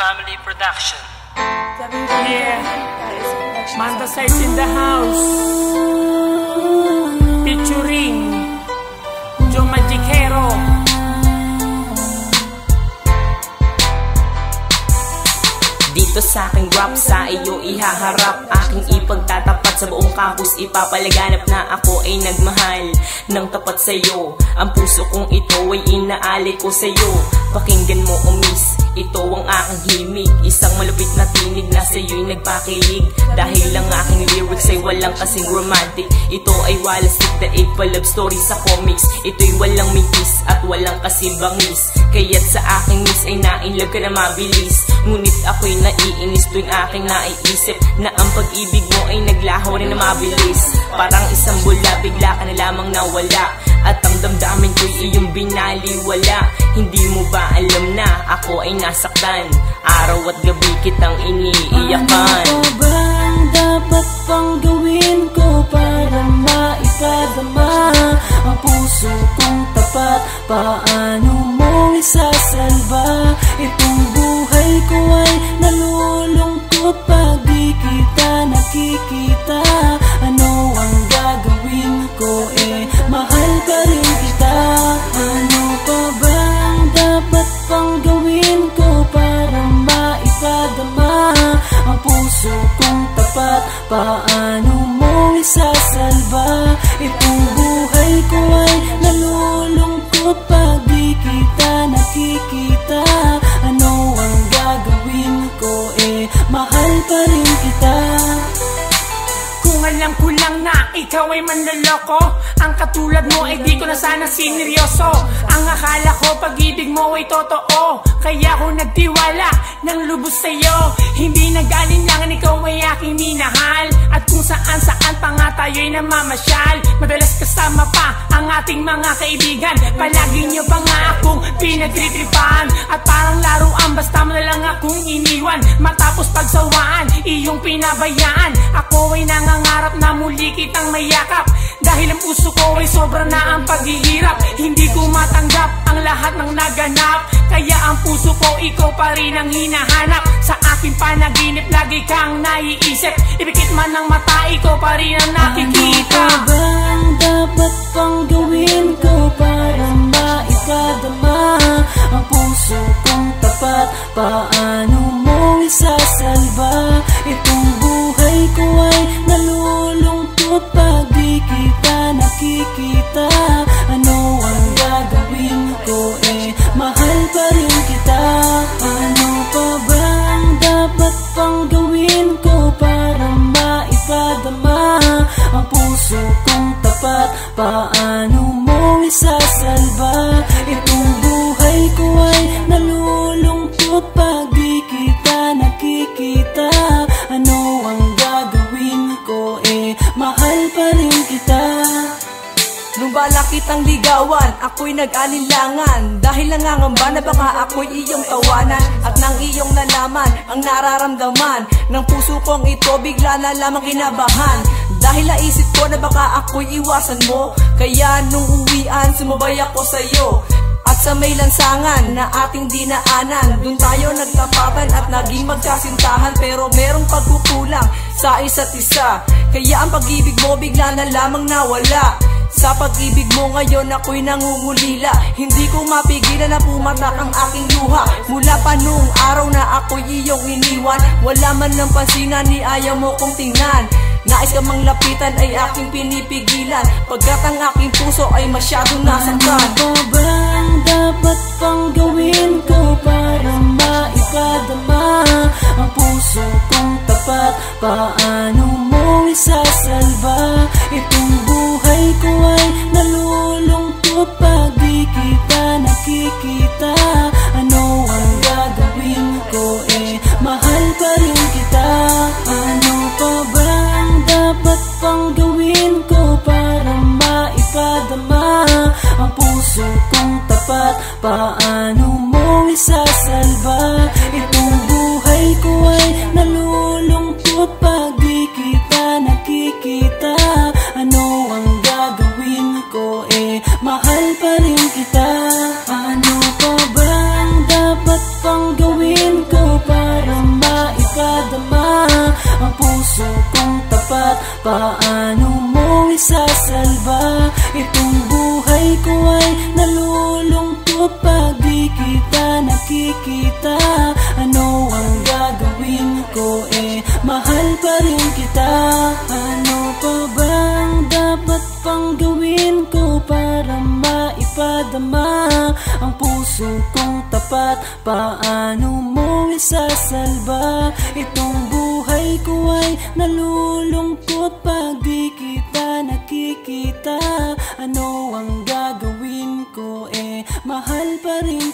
Family Production. Yeah, Manta Sites in the house, featuring Joe Magicero. Dito sa aking rap, sa iyo ihaharap, aking ipagtatapat sa buong campus. Ipapalaganap na ako ay nagmahal ng tapat sa iyo. Ang puso kong ito ay inaali ko sa iyo. Pakinggan mo o miss, ito ang aking himig. Isang malupit na tinig na sa iyo'y nagpakilig. Dahil ang aking lyrics ay walang kasing romantic. Ito ay walastik na love story sa comics. Ito'y walang mitis at walang kasing bangis. Kaya't sa aking miss ay na-inlove ka na mabilis. Ngunit ako'y naiinis tuwing aking naiisip na ang pag-ibig mo ay naglaho rin na mabilis. Parang isang bula, bigla ka na lamang nawala. At ang damdamin ko'y iyong binaliwala. Hindi mo ba alam na ako ay nasaktan? Araw at gabi kitang iniiyakan. Ano ba ang dapat pang gawin ko para maipadama ang puso kong tapat? Paano mo isasalba? Itong buhay ko ay nalulungkot pag di kita nakikita. Ano ang gagawin ko? Mahal pa rin kita. Ano pa ba ang dapat pang gawin ko para maipadama ang puso kong tapat? Paano mo isasalba? Itong buhay ko ay nalulungkot pag di kita nakikita. Ano ang gagawin ko? Mahal pa rin kita. Kung alam ko lang na ikaw ay manloloko, ang katulad mo ay di ko na sana sineryoso. Ang akala ko pag-ibig mo ay totoo, kaya ako nagtiwala ng lubos sa'yo. Hindi nag-alinlangan, ikaw ay aking minahal. At kung saan-saan pa nga tayo'y namamasyal. Madalas kasama pa ang ating mga kaibigan. Palagi niyo pa nga akong pinagtritripan. At parang laruan, basta mo na lang akong iniwan. Matapos pagsawaan, iyong pinabayaan. Ako ay nangangarap na muli kitang mayakap. Dahil ang puso ko ay sobra na ang paghihirap. Hindi ko matanggap ang lahat ng naganap. Kaya ang puso ko, ikaw pa rin ang hinahanap. Sa aking panaginip, lagi kang naiisip. Ipikit man ng mata, ikaw pa rin ang nakikita. Ano ba ang dapat pang gawin ko para maipadama ang puso kong tapat? Paano mo isasalba? Itong buhay ko ay nalulungkot pag di kita nakikita. Ano ang gagawin ko? Mahal pa rin kita. Ano pa ba ang dapat pang gawin ko para maipadama ang puso kong tapat? Paano mo isasalba? Itong buhay ko ay nalulungkot pag di kita nakikita. Ano ang gagawin ko? Mahal pa rin kita. Nung bala kitang ligawan, ako'y nag-alinlangan. Dahil nangangamba na baka ako'y iyong tawanan. At nang iyong nalaman ang nararamdaman ng puso kong ito, bigla na lamang kinabahan. Dahil naisip ko na baka ako'y iwasan mo, kaya nung uwian, sumabay ako sa'yo. At sa may lansangan na ating dinaanan, dun tayo nagtapatan at naging magkasintahan. Pero merong pagkukulang sa isa't isa, kaya ang pag-ibig mo bigla na lamang nawala. Sa pag-ibig mo ngayon ako'y nangungulila. Hindi ko mapigilan na pumatak ang aking luha. Mula pa nung araw na ako'y iyong iniwan, wala man ng pansinan ni ayaw mo kong tingnan. Nais ka mang lapitan ay aking pinipigilan, pagkat ang aking puso ay masyadong nasaktan. Ano ba ang dapat pang gawin ko para maipadama ang puso kong tapat? Paano mo isasalba? Itong buhay ko ay nalulungkot pag di kita nakikita. Ano ang gagawin ko? Mahal pa rin kita. Ano pa ba ang dapat pang gawin ko para maipadama ang puso kong tapat? Paano mo isasalba? Itong buhay ko ay nalulungkot pag di kita nakikita. Ano ang gagawin ko? Mahal pa rin kita. Ano pa ba ang dapat pang gawin ko para puso kong tapat, paano mo isasalba? Itong buhay ko ay nalulungkot pag di kita nakikita. Ano ang gagawin ko, mahal pa rin kita. Ano pa bang dapat pang gawin ko para maipadama ang puso kong tapat? Paano mo isasalba? Itong buhay ko ay nalulungkot pag di kita nakikita. Ano ang gagawin ko, mahal pa rin